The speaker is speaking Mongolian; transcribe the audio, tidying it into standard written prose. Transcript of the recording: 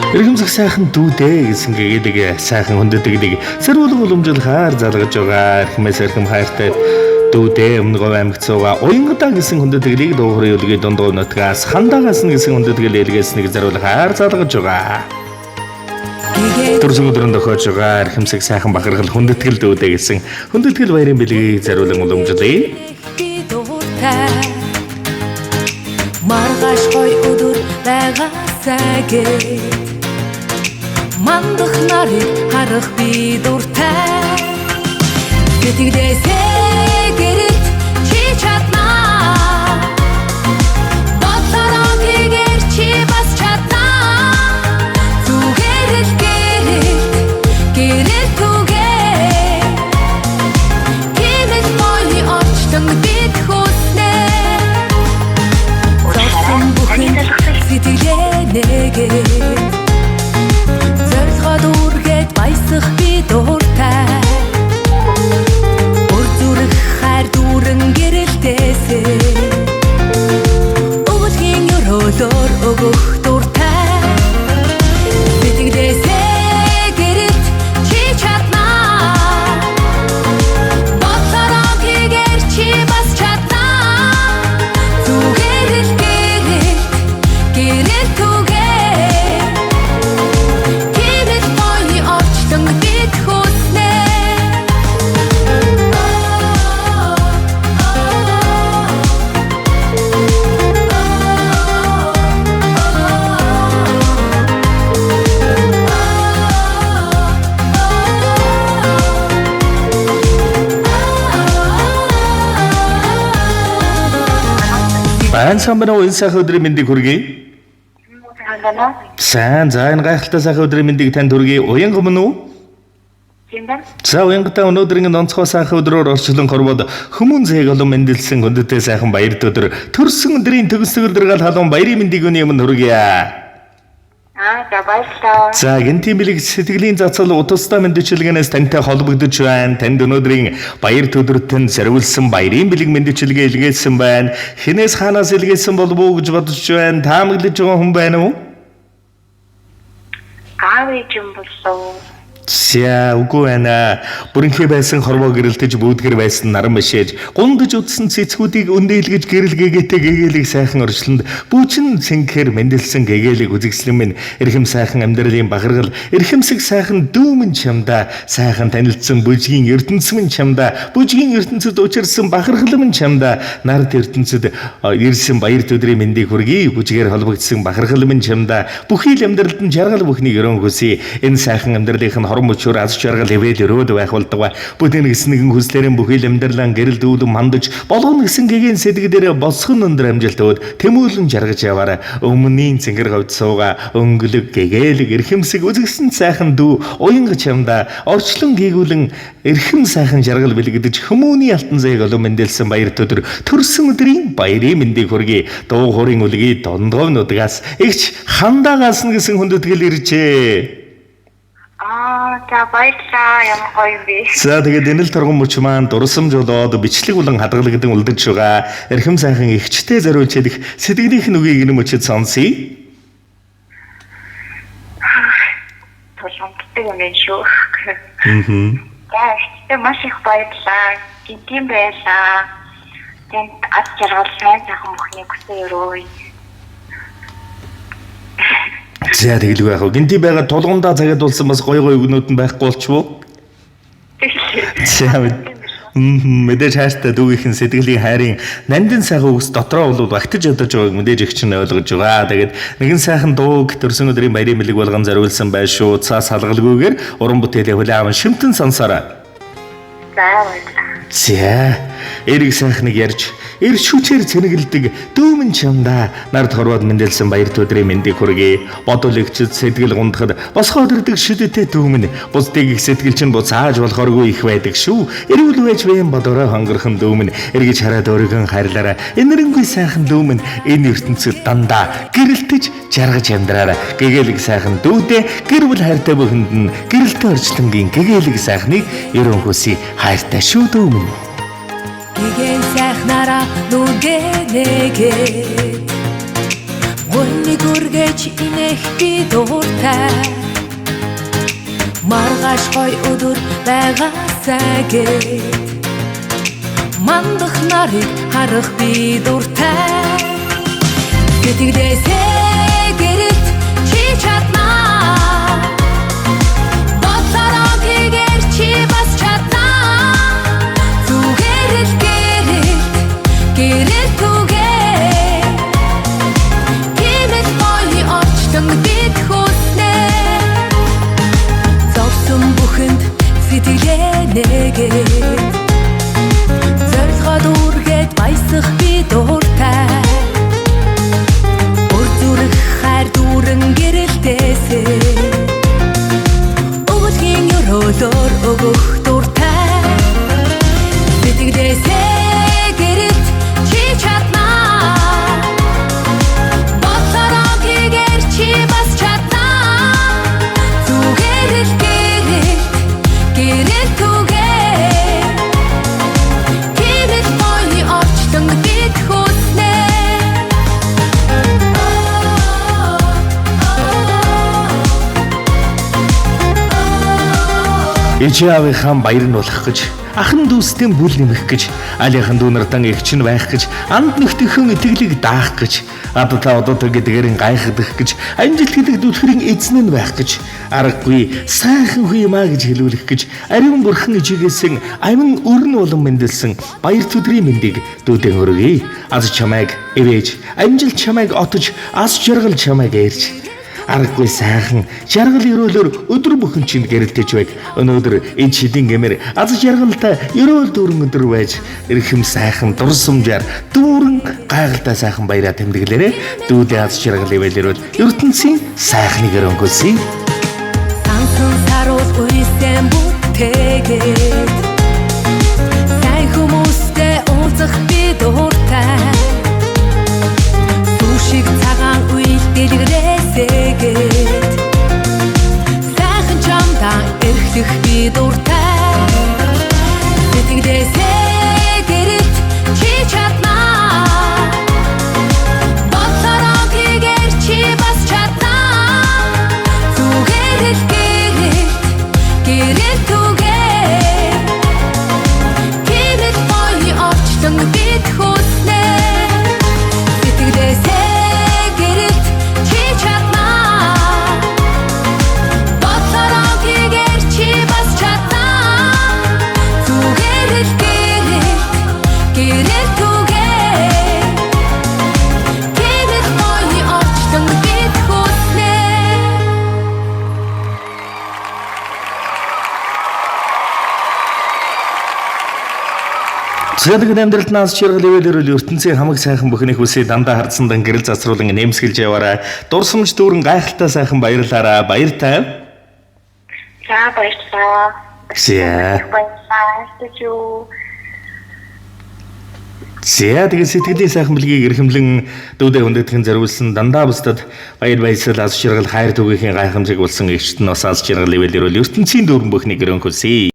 Иргэмзэх сайхан дүүдээ гэсэн гэгээд сайхан хүндэтгэдэг сэрүүлэн уламжлахаар залгаж байгаа эрхмээс эрхэм хайртай дүүдээ өмнө говь аймагт сууга уянгадаа гэсэн хүндэтгэлийг дуурай үлгээ дундуу нутгаас хандаагаас нь гэсэн хүндэтгэл илгээснийг заруулахаар залгаж байгаа. Төрсөн өдрөнд тохиож байгаа эрхэмсэг сайхан бахархал хүндэтгэл дүүдээ гэсэн хүндэтгэл баярын бэлгийг заруулан уламжлая. Маргааш гой өдөр байгаасаа гээд мандах нарыг харах би дуртай гэтэгдээсээ гэрэлт чи чаднаа бодлороо тэгэр чи бас чаднаа зүгээр л гэрэлт түгээ гэрэл мои очтон бид хүснэ орсон бүхэн сэтгэлээ нэгээ дүүргээд баясах би дуртай Үр зүрх хайр дүүрэн гэрэлтээсээ Өвөлхийн өрөөлөөр өгөх дуртай Битгдээсээ гэрэлт чи чаднаа Бодлороо хийгээр чи бас чаднаа Зүгээр л гэрэлт түгээ Баян самбана уян сайхан өдрийн мэндийг хүргэе. Сайн энэ гайхалтай сайхан өдрийн мэндийг танд хүргэе. Уян өмнө үү? За уянгата өнөөдрийн онцгой сайхан өдрөөр орчлон хорвоод хүмүүн зээг олон мэндэлсэн хүндэтэй сайхан баярт өдөр төрсөн өдрийн төгсгөл дэргэл халуун баярын мэндийг өнөө өмнө хүргэе. За баярлалаа. За гэнтийн бэлэг сэтгэлийн зацал утастай мэдчилгээнээс тантай холбогдож байна. Танд өнөөдрийн баяр төдөртөнд зориулсан баярын бэлэг мэдчилгээ илгээсэн байна. Хинээс хаанаас илгээсэн болов уу гэж бодож байна. Таамаглаж байгаа хүн байна уу? Аав ээж юм болов. Ся үгүй байна. Бүрэнхий байсан хорвоо гэрэлтэж бүүдгэр байсан наран бишээж гундаж утсан цэцгүүдийг өндөөлгөж гэрэлгээгээтэй гэгэлийг сайхан орчлонд бүүчин цэнхээр мэндэлсэн гэгэлийг үзэгслэн минь эрхэм сайхан амьдралын бахаргал эрхэмсэг сайхан дүүмэн чамда сайхан танилцсан бүжгийн ертөнцийн чамда бүжгийн ертөнцид учирсан бахархал минь чамда нард ертөнцид ирсэн баяр төдрийн мэндийг хүргэе. Бүжгээр холбогдсон бахархал минь чамда бүхий л амьдралд нь жаргал бүхнийг өрөөн хүсье. Энэ сайхан амьдралын мөчөр аз жаргал хэвэл өрөөд байх болдог. Бүдэн гэснэгэн хүслэрэн бүхий л амьдралан гэрэл дүүлэн мандаж болгоно гэсэн гэгийн сэдгдэрэ босхон өндөр амжилт өгд тэмүүлэн жаргаж яваарай. Өмнөний цэнгэр хавд сууга өнгөлөг гэгээл эрхэмсэг үзэгсэн сайхан дүү уянга чамда орчлон гийгүүлэн эрхэм сайхан жаргал бэлгдэж хүмүүний алтан зээг олон мэндэлсэн баяр төдөр төрсөн өдрийн баярын мэндийг хүргэе. Дуу хорийн үлгий дондгов нудгаас игч хандаагаас нь гэсэн хүндэтгэл иржээ. За баярлалаа. Ямар гоё юм бэ. За тэгээд энэ л торгон мөч маань дурсамж болоод бичлэг болон хадгалагдан үлдэж байгаа. Эрхэм сайхан ихчтэй зориулж хэлэх сэтгэлийнх нь үгийг энэ мөчөд сонсъё. Тулгамддаг юм шүү. За ихтэй маш их баярлалаа. Гинтийн байлаа. Тэнд аз жаргал сайн сайхан бүхнийг хүсье өрөөе. За тэгэлгүй яах вэ? Гинти байгаа тулгамдаа цагаад болсон бас гоё гоё өгнүүд нь байхгүй болчихвоо. Мэдээж хайртай дүүгийнхэн сэтгэлийн хайрын нандин сайхан үгс дотроо бол багтаж ядаж байгааг мэдээж их чинь ойлгож байгаа. Тэгээд нэгэн сайхан дууг төрсөн өдрийн баярын бэлэг болгон зориулсан байх шүү. Цаас халгалгүйгээр уран бүтээлээ хүлээвэн шимтэн сонсоорой. За баярлалаа. За эрэг сайхныг ярьж эрч хүчээр цэнэгэлдэг дүүмэн чамда нард хорвоод мэндэлсэн баяр төдрийн мэндийг хүргэе. Бодол игчэд сэтгэл гундахад босгоо дэрдэг шүдэтэй дүүмэн бусдыг их сэтгэл чинь буцааж болохоргүй их байдаг шүү. Эрүүл байж байм бодорой хонгорхон дүүмэн эргэж хараад өөрийгөө хайрлаарай. Энэрэнгүй сайхан дүүмэн энэ ертөнцид дандаа гэрэлтэж жаргаж амьдраарай. Гэгээлэг сайхан дүүдээ гэр бүл хайртай бүхэнд нь гэрэлтэй орчлонгийн гэгээлэг сайхныг ерөн хүсье. Хайртай шүү дүүмэн. Гэгэн сайхнараа нүгэнэгээ Түүнийг үргэж инэх би дуртай Маргааш гой өдөр байгаасаа гээд Мандах нарыг харах би дуртай Сэтгэлээсээ гэрэлт чи чаднаа Бодлороо хийгээр чи бас чаднаа Зүгээр л гэрэлт түгээ Гэмэл боёны орчлон бид хүснэ Зовсон бүхэнд сэтгэлээ нэгээд Зорилгоо дүүргээд баясах би дуртай Ур зүрх хайр дүүрэн гэрэлтээсээ Өвөлгийн өрөөлөөр өгөх дуртай Сэтгэлээсээ гэрэлт чи чаднаа Бодлороо хийгээр чи бас чаднаа Зүгээр л гэрэлт түгээ Гэмэл боёны орчлон бид хүснэ Ичаавынхаа баяр нь болох гэж ахан дүүстэй бүл нэмэх гэж алиахан дүүнардан эгч нь байх гэж анд нөхдөхийн итгэлийг даах гэж адтаа одоотой гэдгээр гайхадах гэж амжилт гэдэг дүлхрийн эзэн нь байх гэж аргагүй сайхан хүй маа гэж хэлүүлэх гэж ариун бурхан ичээсэн амин өрн улам мэндэлсэн баяр төдрийн мэндийг дүүдэн өргөе аз чамайг эвэж амжилт чамайг отож аз жаргал чамайг ээрж аргагүй сайхан жаргал өрөөлөөр өдөр бүхэн чинд гэрэлтэж байг өнөөдөр энэ шидийн гэмээр аз жаргалтай өрөөл дүүрэн өдөр байж эрхэм сайхан дурсамжаар дүүрэн гайхалтай сайхан баяраа тэмдэглээрэ дүүдээ аз жаргал ивэлэрвэл ертөнцийн сайхныг өрөнгөсөй Сансан саруул үйсэн бүтээгээд Сайн хүмүүстэй уулзах би дуртай Сүүшиг цагаан үйл дэлгэрээсээгээд Сайхан чамдаа эрхлэх би дуртай Сэтгэлээсээ гэрэлт чи чаднаа Бодлороо хийгээр чи бас чаднаа Зүгээр л гэрэлт түгээ Гэмэл боёны орчлон бид хүснэ Сэтгэлээсээ гэрэлт чи чаднаа Бодлороо хийгээр чи бас чаднаа Зүгээр л гэрэлт түгээ Гэмэл боёны орчлон бид хүснэ Цэцэрлэг амьдралд нас чиргал ивэлэрэл ертөнцийн хамаг сайхан бүхнийг хүсээ дандаа хардсандан гэрэл засруулан нэмсгэлж яваарай. Дурсамж дүүрэн гайхалтай сайхан баярлаарай. Баяртай. За баярлалаа. Зя. Баярлалаа. Зя тэгээ сэтгэлийн сайхан бэлгийг эрхэмлэн дүүдээ хүндэтгэн зориулсан дандаа бусдад баяр баясгал аз жаргал хайр түгээхийн гайхамшиг болсон эгчт нь бас аз жаргал ивэлэрэл ертөнцийн дүүрэн бүхнийг өрөнгөсөй.